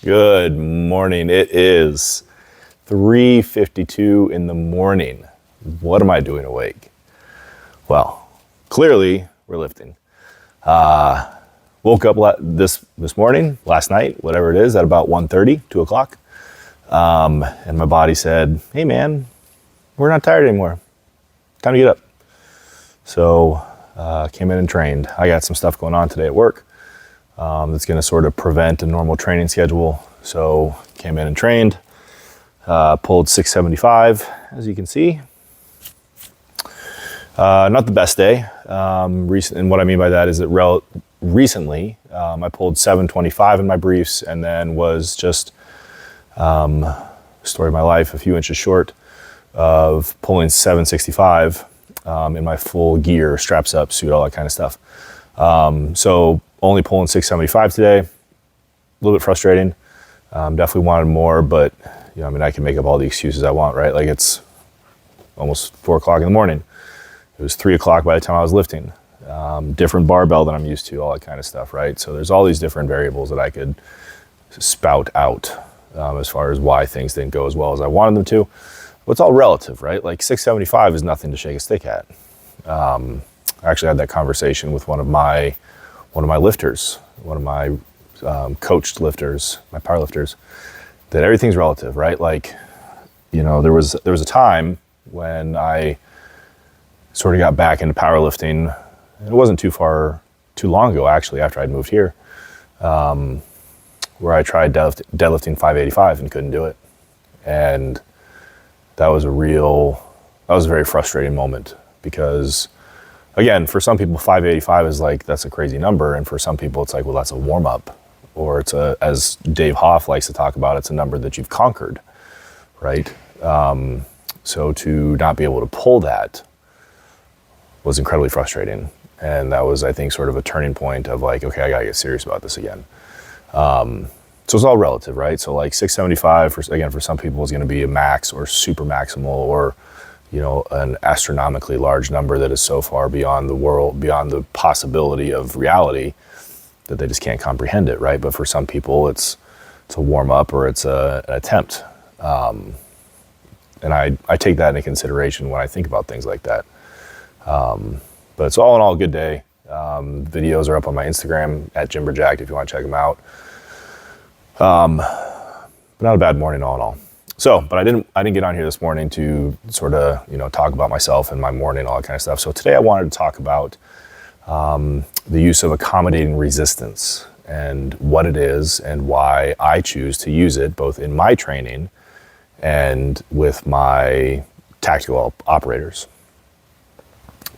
Good morning. It is 3:52 in the morning. What am I doing awake? Well, clearly we're lifting. Woke up this morning, last night, whatever it is, at about 1:30, 2 o'clock. And my body said, hey man, we're not tired anymore. Time to get up. So came in and trained. I got some stuff going on today at work that's going to sort of prevent a normal training schedule. So came in and trained, pulled 675, as you can see. Not the best day. And what I mean by that is that recently I pulled 725 in my briefs and then was just, story of my life, a few inches short of pulling 765 in my full gear, straps up, suit, all that kind of stuff. So only pulling 675 today, a little bit frustrating. Definitely wanted more, but I can make up all the excuses I want, right? Like it's almost 4 o'clock in the morning. It was 3 o'clock by the time I was lifting. Different barbell than I'm used to, all that kind of stuff, right? So there's all these different variables that I could spout out as far as why things didn't go as well as I wanted them to. But it's all relative, right? Like 675 is nothing to shake a stick at. I actually had that conversation with one of my lifters, one of my coached lifters, my power lifters, that everything's relative, right? Like, there was a time when I sort of got back into powerlifting. It wasn't too long ago, actually, after I'd moved here, where I tried deadlifting 585 and couldn't do it. And that was a very frustrating moment because, again, for some people, 585 is like, that's a crazy number. And for some people, it's like, well, that's a warm up. Or it's as Dave Hoff likes to talk about, it's a number that you've conquered, right? So to not be able to pull that was incredibly frustrating. And that was, I think, sort of a turning point of like, okay, I gotta get serious about this again. So it's all relative, right? So like 675, for some people is gonna be a max or super maximal or, an astronomically large number that is so far beyond the world, beyond the possibility of reality that they just can't comprehend it, right? But for some people, it's a warm up or it's an attempt. And I take that into consideration when I think about things like that. But it's all in all a good day. Videos are up on my Instagram at JimberJacked if you want to check them out. But not a bad morning all in all. So, but I didn't get on here this morning to sort of, talk about myself and my morning, all that kind of stuff. So today I wanted to talk about the use of accommodating resistance and what it is and why I choose to use it both in my training and with my tactical operators.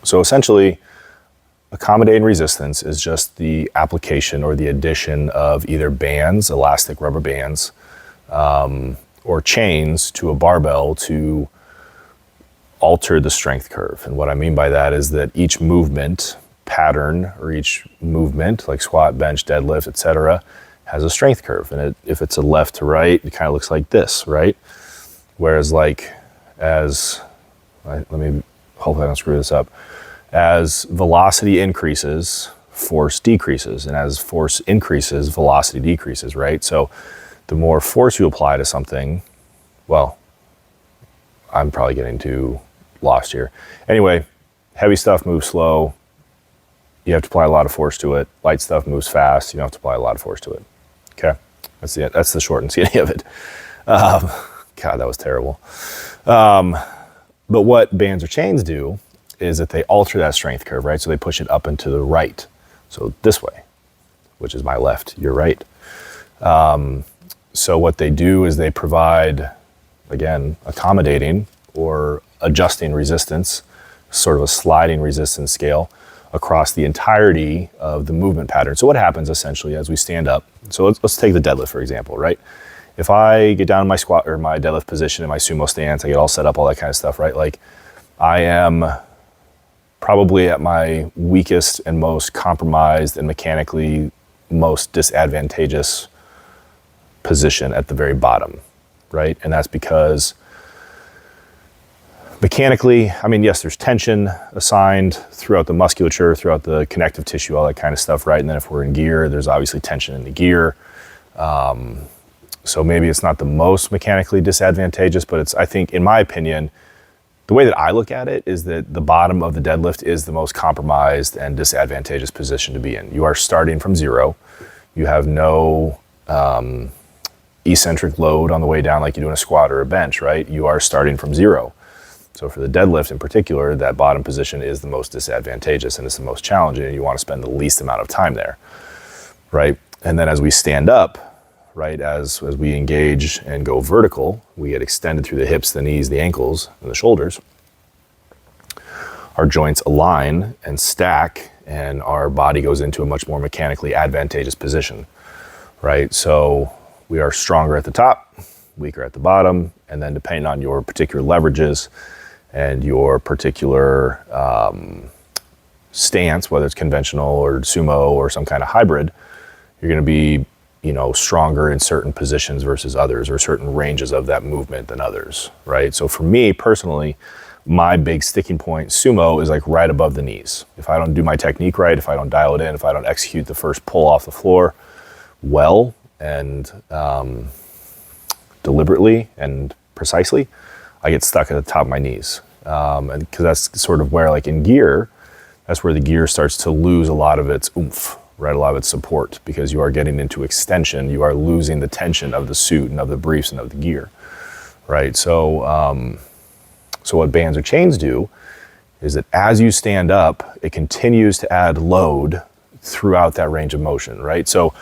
So essentially, accommodating resistance is just the application or the addition of either bands, elastic rubber bands, or chains to a barbell to alter the strength curve. And what I mean by that is that each movement pattern or each movement, like squat, bench, deadlift, etc., has a strength curve. And if it's a left to right, it kind of looks like this, right? Whereas hopefully I don't screw this up. As velocity increases, force decreases. And as force increases, velocity decreases, right? So the more force you apply to something, well, I'm probably getting too lost here. Anyway, heavy stuff moves slow. You have to apply a lot of force to it. Light stuff moves fast. You don't have to apply a lot of force to it. Okay? That's the short and skinny of it. God, that was terrible. But what bands or chains do is that they alter that strength curve, right? So they push it up and to the right. So this way, which is my left, your right. So what they do is they provide, again, accommodating or adjusting resistance, sort of a sliding resistance scale across the entirety of the movement pattern. So what happens essentially as we stand up? So let's take the deadlift, for example, right? If I get down in my squat or my deadlift position in my sumo stance, I get all set up, all that kind of stuff, right? Like I am probably at my weakest and most compromised and mechanically most disadvantageous position at the very bottom, right? And that's because mechanically, yes, there's tension assigned throughout the musculature, throughout the connective tissue, all that kind of stuff, right? And then if we're in gear, there's obviously tension in the gear. So maybe it's not the most mechanically disadvantageous, but it's, I think, in my opinion, the way that I look at it is that the bottom of the deadlift is the most compromised and disadvantageous position to be in. You are starting from zero. You have no eccentric load on the way down like you do in a squat or a bench, right? You are starting from zero. So for the deadlift in particular, that bottom position is the most disadvantageous and it's the most challenging, and you want to spend the least amount of time there, right? And then as we stand up, right, as we engage and go vertical, we get extended through the hips, the knees, the ankles, and the shoulders. Our joints align and stack, and our body goes into a much more mechanically advantageous position, right? So we are stronger at the top, weaker at the bottom, and then depending on your particular leverages and your particular stance, whether it's conventional or sumo or some kind of hybrid, you're going to be, stronger in certain positions versus others, or certain ranges of that movement than others, right? So for me personally, my big sticking point sumo is like right above the knees. If I don't do my technique right, if I don't dial it in, if I don't execute the first pull off the floor well and deliberately and precisely, I get stuck at the top of my knees. And because that's sort of where, like in gear, that's where the gear starts to lose a lot of its oomph, right? A lot of its support, because you are getting into extension. You are losing the tension of the suit and of the briefs and of the gear, right? So, so what bands or chains do is that as you stand up, it continues to add load throughout that range of motion, right? So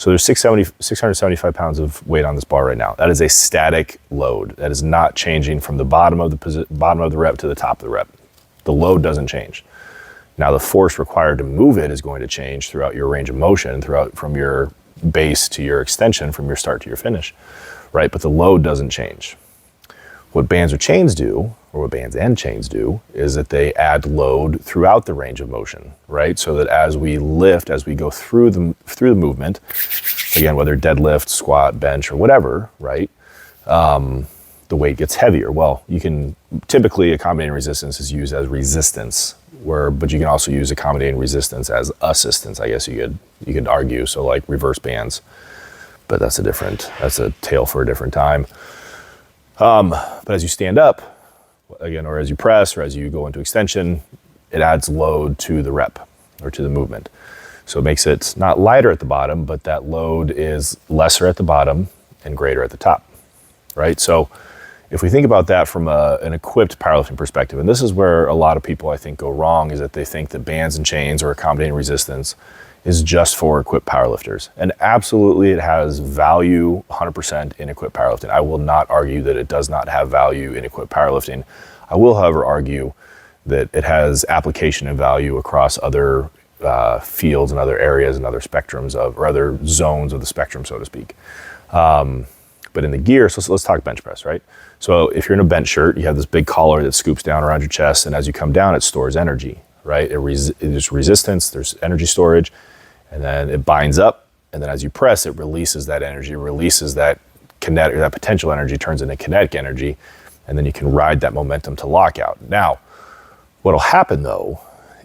there's 675 pounds of weight on this bar right now. That is a static load. That is not changing from the bottom of the rep to the top of the rep. The load doesn't change. Now the force required to move it is going to change throughout your range of motion, from your base to your extension, from your start to your finish, right? But the load doesn't change. What bands or chains do, or what bands and chains do, is that they add load throughout the range of motion, right? So that as we lift, as we go through the movement, again, whether deadlift, squat, bench, or whatever, right? The weight gets heavier. Well, typically accommodating resistance is used as resistance, but you can also use accommodating resistance as assistance, I guess you could argue. So like reverse bands, but that's a tale for a different time. But as you stand up, again, or as you press, or as you go into extension, it adds load to the rep or to the movement. So it makes it not lighter at the bottom, but that load is lesser at the bottom and greater at the top, right? So if we think about that from an equipped powerlifting perspective, and this is where a lot of people I think go wrong, is that they think that bands and chains or accommodating resistance is just for equipped powerlifters. And absolutely it has value 100% in equipped powerlifting. I will not argue that it does not have value in equipped powerlifting. I will, however, argue that it has application and value across other fields and other areas and other spectrums or other zones of the spectrum, so to speak. But in the gear, so let's talk bench press, right? So if you're in a bench shirt, you have this big collar that scoops down around your chest, and as you come down, it stores energy, right? There's resistance, there's energy storage, and then it binds up, and then as you press, it releases that energy, releases that kinetic, that potential energy turns into kinetic energy, and then you can ride that momentum to lockout. Now, what'll happen though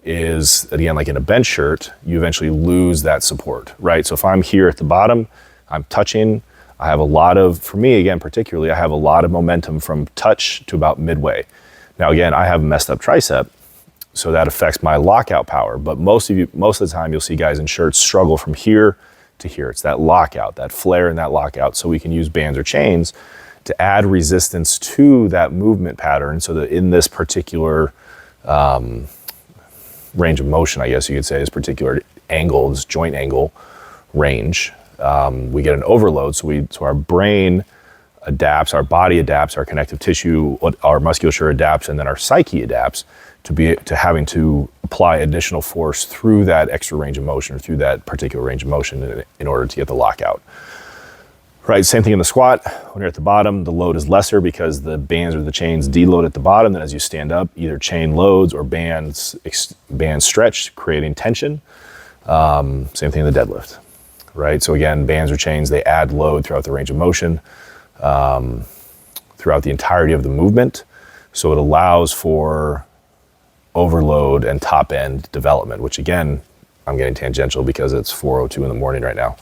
is, again, like in a bench shirt, you eventually lose that support, right? So if I'm here at the bottom, I'm touching, I have a lot of, for me again particularly, I have a lot of momentum from touch to about midway. Now again, I have a messed up tricep, so that affects my lockout power, but most of the time you'll see guys in shirts struggle from here to here. It's that lockout, that flare in that lockout, so we can use bands or chains to add resistance to that movement pattern, so that in this particular range of motion, I guess you could say, this particular angle, this joint angle range, we get an overload. So our brain adapts, our body adapts, our connective tissue, our musculature adapts, and then our psyche adapts to having to apply additional force through that extra range of motion, or through that particular range of motion, in order to get the lockout. Right, same thing in the squat. When you're at the bottom, the load is lesser because the bands or the chains deload at the bottom. Then as you stand up, either chain loads or bands stretch, creating tension. Same thing in the deadlift. Right, so again, bands or chains, they add load throughout the range of motion, throughout the entirety of the movement. So it allows for overload and top end development, which again, I'm getting tangential because it's 4:02 in the morning right now.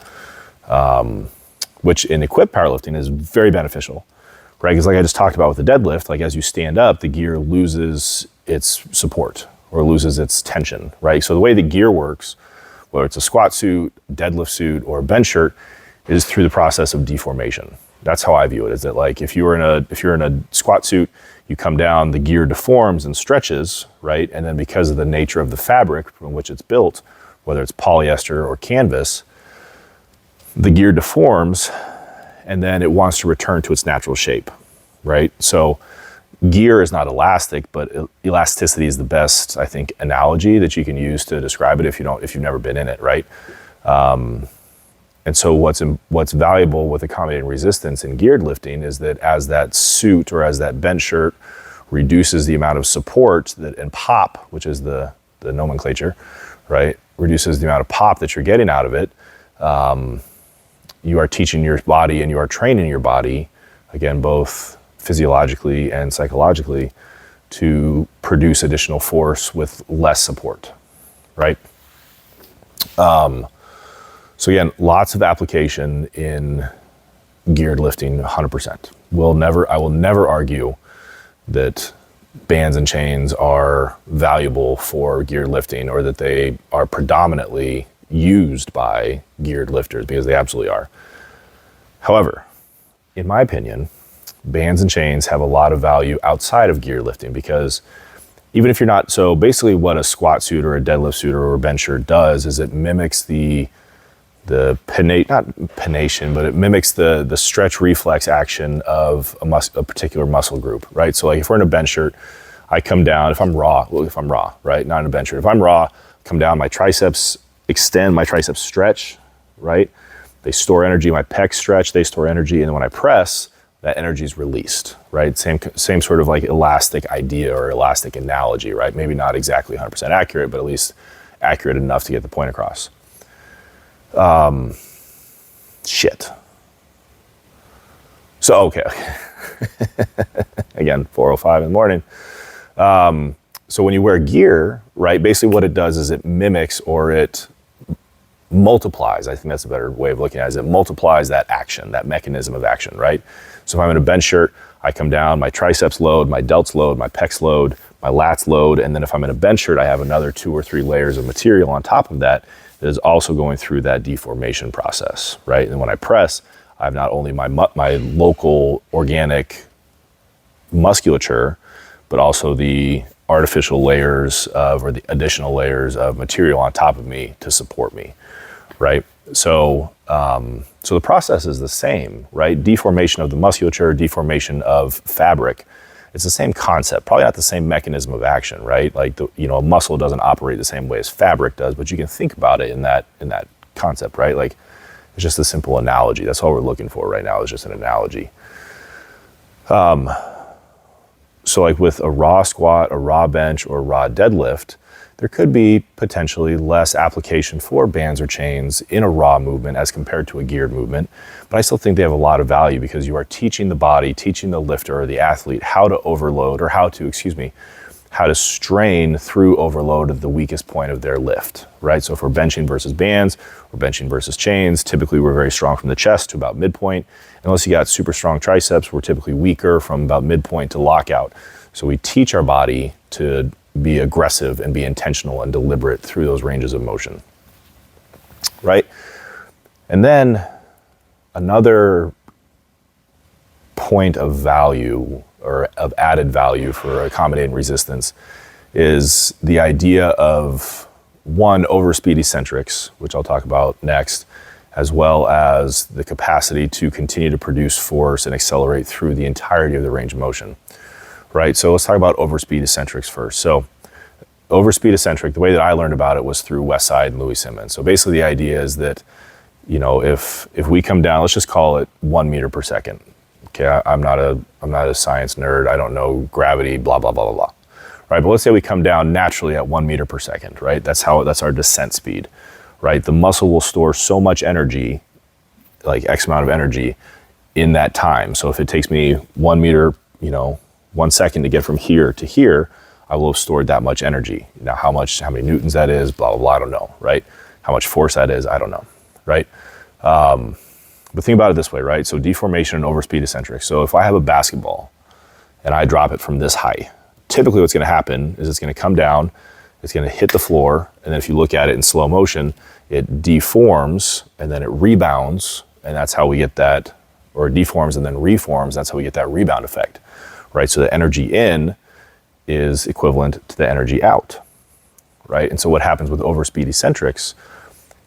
which in equipped powerlifting is very beneficial, right? Because like I just talked about with the deadlift, like as you stand up, the gear loses its support or loses its tension, right? So the way the gear works, whether it's a squat suit, deadlift suit, or a bench shirt, is through the process of deformation. That's how I view it, is that like if you're in a squat suit, you come down, the gear deforms and stretches, right? And then because of the nature of the fabric from which it's built, whether it's polyester or canvas, the gear deforms and then it wants to return to its natural shape, right? So gear is not elastic, but elasticity is the best, I think, analogy that you can use to describe it if you've never been in it, right? And so what's valuable with accommodating resistance in geared lifting is that as that suit or as that bench shirt reduces the amount of support and pop, which is the nomenclature, right? Reduces the amount of pop that you're getting out of it. You are teaching your body and you are training your body, again, both physiologically and psychologically, to produce additional force with less support, right? So again, lots of application in geared lifting, 100%. I will never argue that bands and chains are valuable for geared lifting or that they are predominantly used by geared lifters, because they absolutely are. However, in my opinion, bands and chains have a lot of value outside of gear lifting, because even if you're not, so basically what a squat suit or a deadlift suit or a bench shirt does is it mimics the stretch reflex action of a particular muscle group, right? So like if we're in a bench shirt, I come down, if I'm raw, right? Not in a bench shirt. If I'm raw, come down, my triceps extend, my triceps stretch, right? They store energy, my pecs stretch, they store energy, and then when I press, that energy is released, right? Same sort of like elastic idea or elastic analogy, right? Maybe not exactly 100% accurate, but at least accurate enough to get the point across. So, okay. Again, 4:05 in the morning. So when you wear gear, right, basically what it does is it mimics or it multiplies. I think that's a better way of looking at it, is it multiplies that action, that mechanism of action, right? So if I'm in a bench shirt, I come down, my triceps load, my delts load, my pecs load, my lats load, and then if I'm in a bench shirt, I have another 2 or 3 layers of material on top of that that is also going through that deformation process, right? And when I press, I have not only my local organic musculature, but also the artificial layers or the additional layers of material on top of me to support me, right? So the process is the same, right? Deformation of the musculature, deformation of fabric. It's the same concept, probably not the same mechanism of action, right? Like a muscle doesn't operate the same way as fabric does, but you can think about it in that concept, right? Like it's just a simple analogy. That's all we're looking for right now, is just an analogy. So like with a raw squat, a raw bench, or a raw deadlift, there could be potentially less application for bands or chains in a raw movement as compared to a geared movement. But I still think they have a lot of value, because you are teaching the body, teaching the lifter or the athlete how to overload, or how to strain through overload at the weakest point of their lift, right? So if we're benching versus bands or benching versus chains, typically we're very strong from the chest to about midpoint. Unless you got super strong triceps, we're typically weaker from about midpoint to lockout. So we teach our body to be aggressive and be intentional and deliberate through those ranges of motion, right? And then another point of value or of added value for accommodating resistance is the idea of, one, overspeed eccentrics, which I'll talk about next, as well as the capacity to continue to produce force and accelerate through the entirety of the range of motion, right? So let's talk about overspeed eccentrics first. So overspeed eccentric, the way that I learned about it was through Westside and Louis Simmons. So basically the idea is that, if we come down, let's just call it 1 meter per second. Okay, I'm not a science nerd. I don't know gravity, blah, blah, blah, blah, blah. Right, but let's say we come down naturally at 1 meter per second, right? That's our descent speed, right? The muscle will store so much energy, like X amount of energy in that time. So if it takes me 1 meter, 1 second to get from here to here, I will have stored that much energy. Now, how many newtons that is, blah, blah, blah, I don't know, right? How much force that is, I don't know, right? But think about it this way, right? So deformation and overspeed eccentric. So if I have a basketball and I drop it from this height, typically what's going to happen is it's going to come down, it's going to hit the floor, and then if you look at it in slow motion, it deforms and then it rebounds, and that's how we get that, or it deforms and then reforms, that's how we get that rebound effect, right? So the energy in is equivalent to the energy out, right? And so what happens with overspeed eccentrics,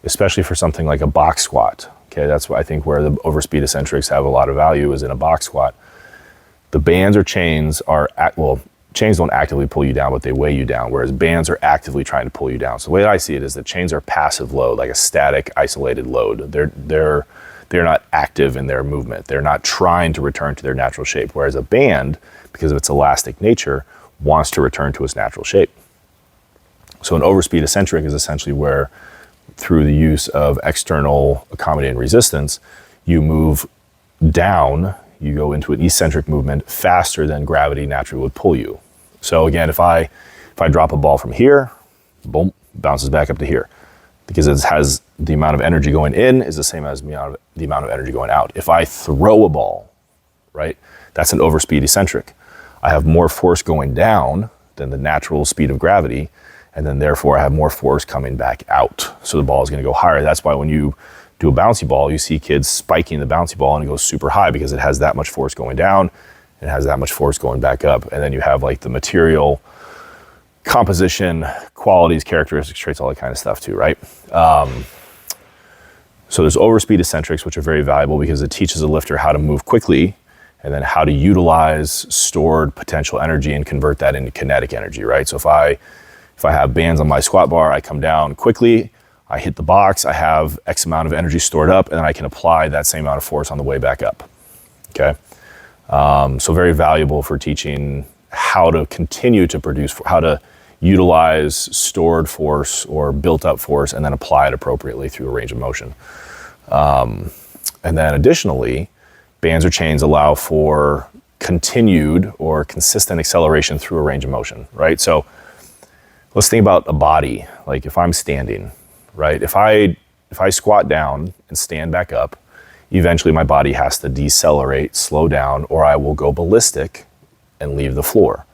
especially for something like a box squat, okay, that's why I think where the overspeed eccentrics have a lot of value is in a box squat. The bands or chains are, chains don't actively pull you down, but they weigh you down, whereas bands are actively trying to pull you down. So the way I see it is that chains are passive load, like a static, isolated load. They're not active in their movement. They're not trying to return to their natural shape, whereas a band, because of its elastic nature, wants to return to its natural shape. So an overspeed eccentric is essentially where, through the use of external accommodating resistance, you move down, you go into an eccentric movement faster than gravity naturally would pull you. So again, if I drop a ball from here, boom, bounces back up to here, because it has the amount of energy going in is the same as the amount of energy going out. If I throw a ball, right, that's an overspeed eccentric. I have more force going down than the natural speed of gravity, and then therefore I have more force coming back out. So the ball is going to go higher. That's why when you do a bouncy ball, you see kids spiking the bouncy ball and it goes super high because it has that much force going down and it has that much force going back up. And then you have like the material composition, qualities, characteristics, traits, all that kind of stuff too, right? So there's overspeed eccentrics, which are very valuable because it teaches a lifter how to move quickly and then how to utilize stored potential energy and convert that into kinetic energy, right? So if I have bands on my squat bar, I come down quickly, I hit the box, I have X amount of energy stored up, and then I can apply that same amount of force on the way back up, okay? So very valuable for teaching how to continue to produce, how to utilize stored force or built up force and then apply it appropriately through a range of motion. And then additionally, bands or chains allow for continued or consistent acceleration through a range of motion, right? So let's think about a body. Like if I'm standing, right? If I squat down and stand back up, eventually my body has to decelerate, slow down, or I will go ballistic and leave the floor,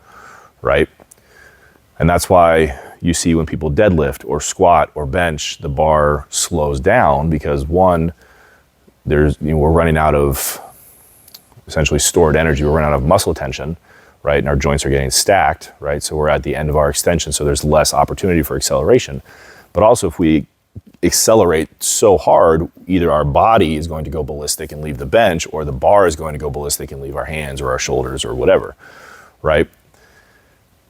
right? And that's why you see when people deadlift or squat or bench, the bar slows down because one, we're running out of essentially stored energy. We're running out of muscle tension, right? And our joints are getting stacked, right? So we're at the end of our extension, so there's less opportunity for acceleration. But also if we accelerate so hard, either our body is going to go ballistic and leave the bench, or the bar is going to go ballistic and leave our hands or our shoulders or whatever, right?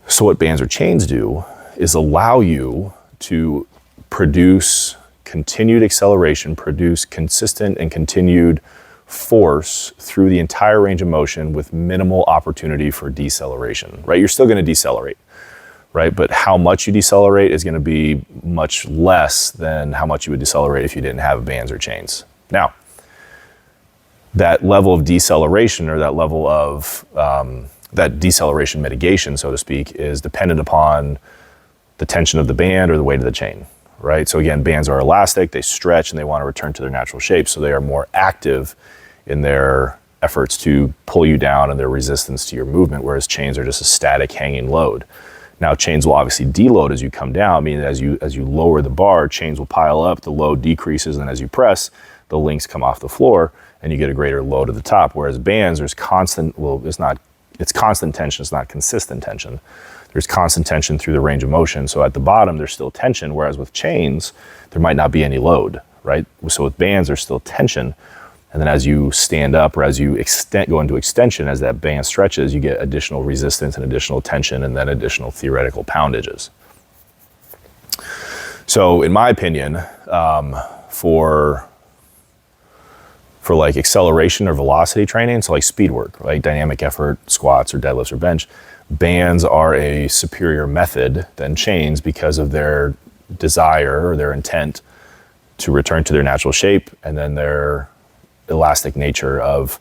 So what bands or chains do is allow you to produce continued acceleration, produce consistent and continued force through the entire range of motion with minimal opportunity for deceleration, right? You're still going to decelerate, right? But how much you decelerate is going to be much less than how much you would decelerate if you didn't have bands or chains. Now, that level of deceleration, or that level of that deceleration mitigation, so to speak, is dependent upon the tension of the band or the weight of the chain, right? So again, bands are elastic, they stretch, and they want to return to their natural shape, so they are more active in their efforts to pull you down and their resistance to your movement, whereas chains are just a static hanging load. Now, chains will obviously deload as you come down, meaning as you lower the bar, chains will pile up, the load decreases, and as you press, the links come off the floor, and you get a greater load at the top, whereas bands, there's constant, it's constant tension, it's not consistent tension. There's constant tension through the range of motion, so at the bottom, there's still tension, whereas with chains, there might not be any load, right? So with bands, there's still tension, and then as you stand up or as you go into extension, as that band stretches, you get additional resistance and additional tension and then additional theoretical poundages. So in my opinion, for like acceleration or velocity training, so like speed work, like dynamic effort, squats or deadlifts or bench, bands are a superior method than chains because of their desire or their intent to return to their natural shape, and then their elastic nature of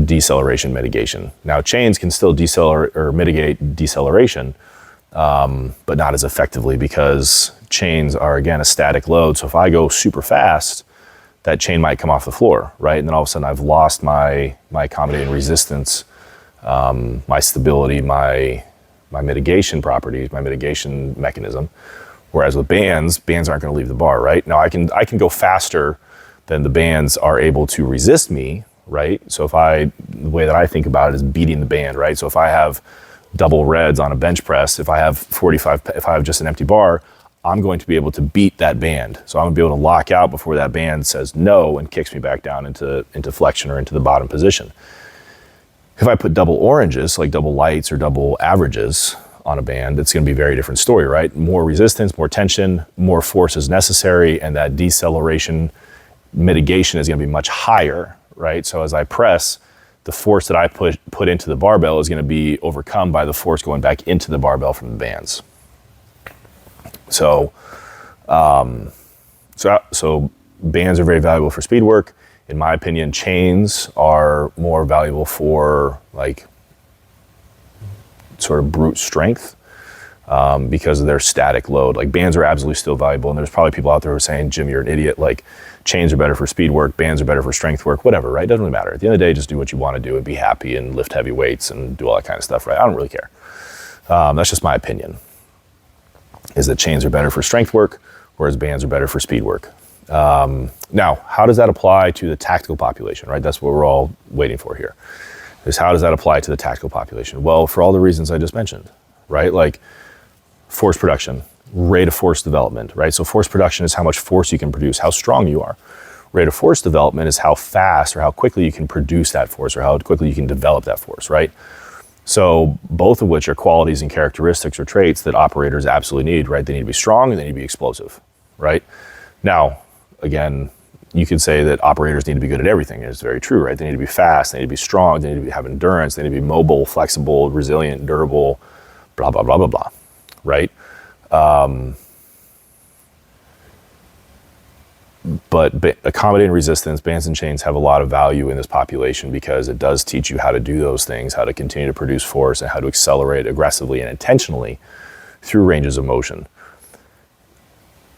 deceleration mitigation. Now, chains can still decelerate or mitigate deceleration, but not as effectively because chains are, again, a static load. So if I go super fast, that chain might come off the floor, right? And then all of a sudden I've lost my accommodating resistance, my stability, my mitigation properties, my mitigation mechanism. Whereas with bands aren't going to leave the bar, right? Now I can go faster than the bands are able to resist me, right? So the way that I think about it is beating the band, right? So if I have double reds on a bench press, if I have just an empty bar, I'm going to be able to beat that band. So I'm going to be able to lock out before that band says no and kicks me back down into flexion or into the bottom position. If I put double oranges, like double lights or double averages on a band, it's going to be a very different story, right? More resistance, more tension, more force is necessary, and that deceleration mitigation is going to be much higher, right? So as I press, the force that I put into the barbell is going to be overcome by the force going back into the barbell from the bands. So bands are very valuable for speed work. In my opinion, chains are more valuable for like sort of brute strength because of their static load. Like bands are absolutely still valuable, and there's probably people out there who are saying, Jim, you're an idiot. Like chains are better for speed work, bands are better for strength work, whatever, right? Doesn't really matter. At the end of the day, just do what you want to do and be happy and lift heavy weights and do all that kind of stuff, right? I don't really care. That's just my opinion, is that chains are better for strength work, whereas bands are better for speed work. Now, how does that apply to the tactical population, right? That's what we're all waiting for here, is how does that apply to the tactical population? Well, for all the reasons I just mentioned, right? Like force production, rate of force development, right? So force production is how much force you can produce, how strong you are. Rate of force development is how fast or how quickly you can produce that force or how quickly you can develop that force, right? So both of which are qualities and characteristics or traits that operators absolutely need, right? They need to be strong and they need to be explosive, right? Now, again, you could say that operators need to be good at everything. It's very true, right? They need to be fast, they need to be strong, they need to have endurance, they need to be mobile, flexible, resilient, durable, blah, blah, blah, blah, blah, right? But accommodating resistance, bands and chains have a lot of value in this population because it does teach you how to do those things, how to continue to produce force and how to accelerate aggressively and intentionally through ranges of motion.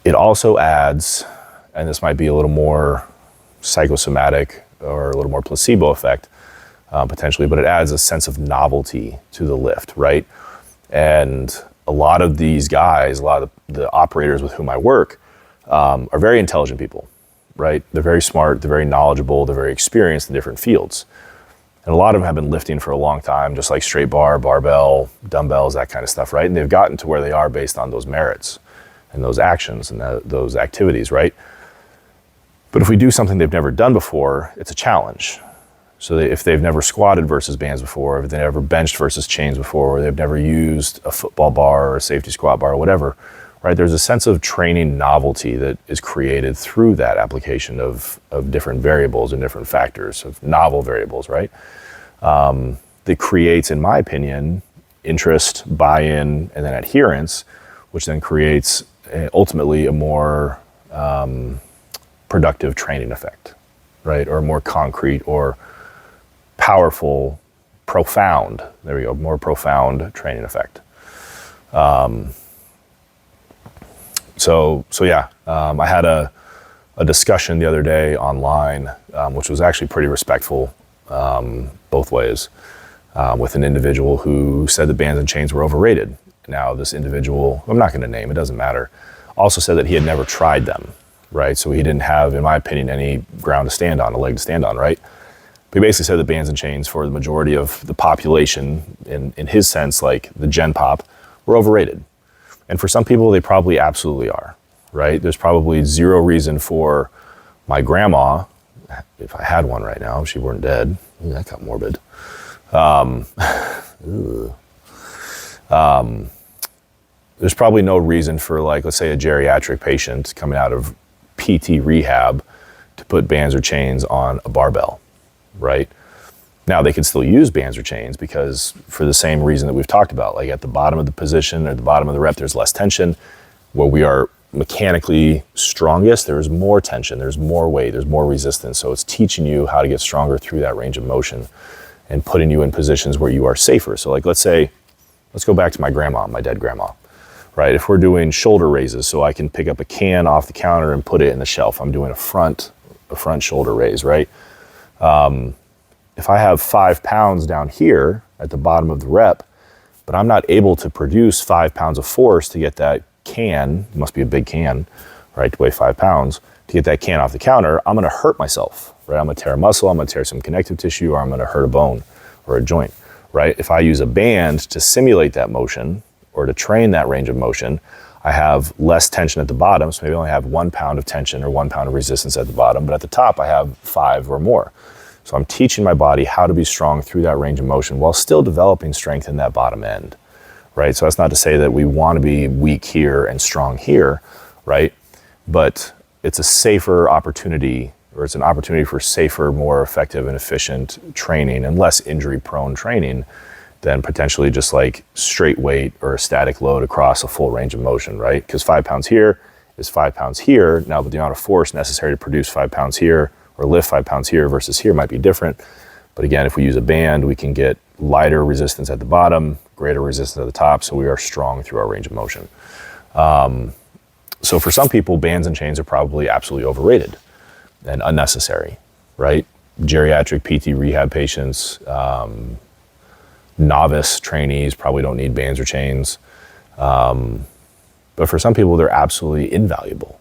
It also adds, and this might be a little more psychosomatic or a little more placebo effect potentially, but it adds a sense of novelty to the lift, right? And a lot of these guys, a lot of the operators with whom I work are very intelligent people, right? They're very smart, they're very knowledgeable, they're very experienced in different fields. And a lot of them have been lifting for a long time, just like straight bar, barbell, dumbbells, that kind of stuff, right? And they've gotten to where they are based on those merits and those actions and those activities, right? But if we do something they've never done before, it's a challenge. So if they've never squatted versus bands before, if they've never benched versus chains before, or they've never used a football bar or a safety squat bar or whatever, right? There's a sense of training novelty that is created through that application of different variables and different factors, of novel variables, right? That creates, in my opinion, interest, buy-in, and then adherence, which then creates ultimately a more productive training effect, right? Or more concrete or powerful, profound, there we go, more profound training effect. So yeah, I had a discussion the other day online, which was actually pretty respectful both ways, with an individual who said that bands and chains were overrated. Now, this individual, I'm not going to name, it doesn't matter, also said that he had never tried them, right? So he didn't have, in my opinion, any ground to stand on, a leg to stand on, right? But he basically said that bands and chains for the majority of the population, in his sense, like the gen pop, were overrated. And for some people, they probably absolutely are, right? There's probably zero reason for my grandma, if I had one right now, if she weren't dead, ooh, that got morbid. There's probably no reason for, like, let's say a geriatric patient coming out of PT rehab to put bands or chains on a barbell, right? Now, they can still use bands or chains because for the same reason that we've talked about, like at the bottom of the position or at the bottom of the rep, there's less tension. Where we are mechanically strongest, there's more tension, there's more weight, there's more resistance. So it's teaching you how to get stronger through that range of motion and putting you in positions where you are safer. So like, let's go back to my grandma, my dead grandma, right? If we're doing shoulder raises, so I can pick up a can off the counter and put it in the shelf, I'm doing a front a front shoulder raise, right? If I have 5 pounds down here at the bottom of the rep, but I'm not able to produce 5 pounds of force to get that can, it must be a big can, right, to weigh 5 pounds, to get that can off the counter, I'm gonna hurt myself, right? I'm gonna tear a muscle, I'm gonna tear some connective tissue, or I'm gonna hurt a bone or a joint, right? If I use a band to simulate that motion or to train that range of motion, I have less tension at the bottom, so maybe I only have 1 pound of tension or 1 pound of resistance at the bottom, but at the top I have 5 or more. So I'm teaching my body how to be strong through that range of motion while still developing strength in that bottom end, right? So that's not to say that we want to be weak here and strong here, right? But it's a safer opportunity, or it's an opportunity for safer, more effective and efficient training and less injury-prone training than potentially just like straight weight or a static load across a full range of motion, right? Because 5 pounds here is 5 pounds here. Now, but the amount of force necessary to produce 5 pounds here or lift 5 pounds here versus here might be different. But again, if we use a band, we can get lighter resistance at the bottom, greater resistance at the top, so we are strong through our range of motion. So for some people, bands and chains are probably absolutely overrated and unnecessary, right? Geriatric PT rehab patients, novice trainees probably don't need bands or chains. But for some people, they're absolutely invaluable.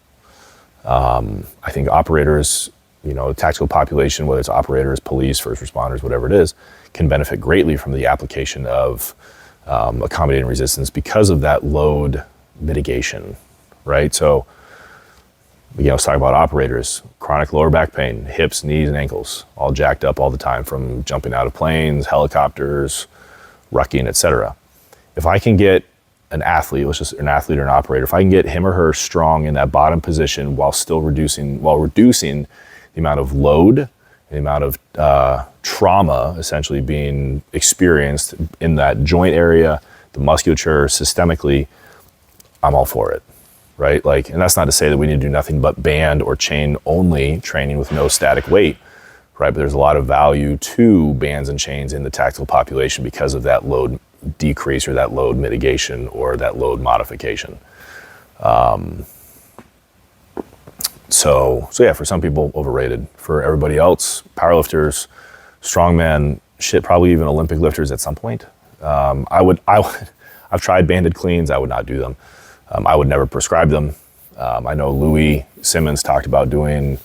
I think operators, the tactical population, whether it's operators, police, first responders, whatever it is, can benefit greatly from the application of accommodating resistance because of that load mitigation, right? So, let's talk about operators. Chronic lower back pain, hips, knees, and ankles, all jacked up all the time from jumping out of planes, helicopters, rucking, etc. If I can get an athlete, an athlete or an operator, if I can get him or her strong in that bottom position while reducing the amount of load, the amount of trauma essentially being experienced in that joint area, the musculature, systemically, I'm all for it, right? And that's not to say that we need to do nothing but band or chain only training with no static weight, right? But there's a lot of value to bands and chains in the tactical population because of that load decrease or that load mitigation or that load modification. So yeah, for some people, overrated. For everybody else, powerlifters, strongman, probably even Olympic lifters at some point. I've tried banded cleans. I would not do them. I would never prescribe them. I know Louis Simmons talked about doing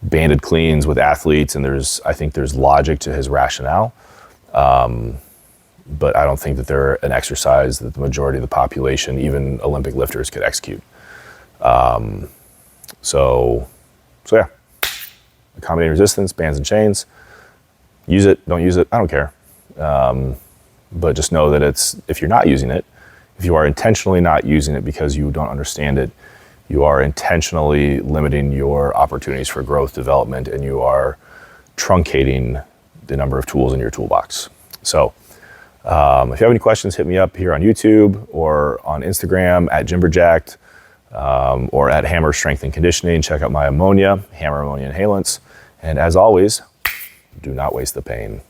banded cleans with athletes, and I think there's logic to his rationale. But I don't think that they're an exercise that the majority of the population, even Olympic lifters, could execute. So yeah, accommodating resistance, bands and chains, use it, don't use it, I don't care. But just know that if you're not using it, if you are intentionally not using it because you don't understand it, you are intentionally limiting your opportunities for growth, development, and you are truncating the number of tools in your toolbox. So if you have any questions, hit me up here on YouTube or on Instagram at Jimberjacked, or at Hammer Strength and Conditioning. Check out my ammonia, Hammer Ammonia Inhalants. And as always, do not waste the pain.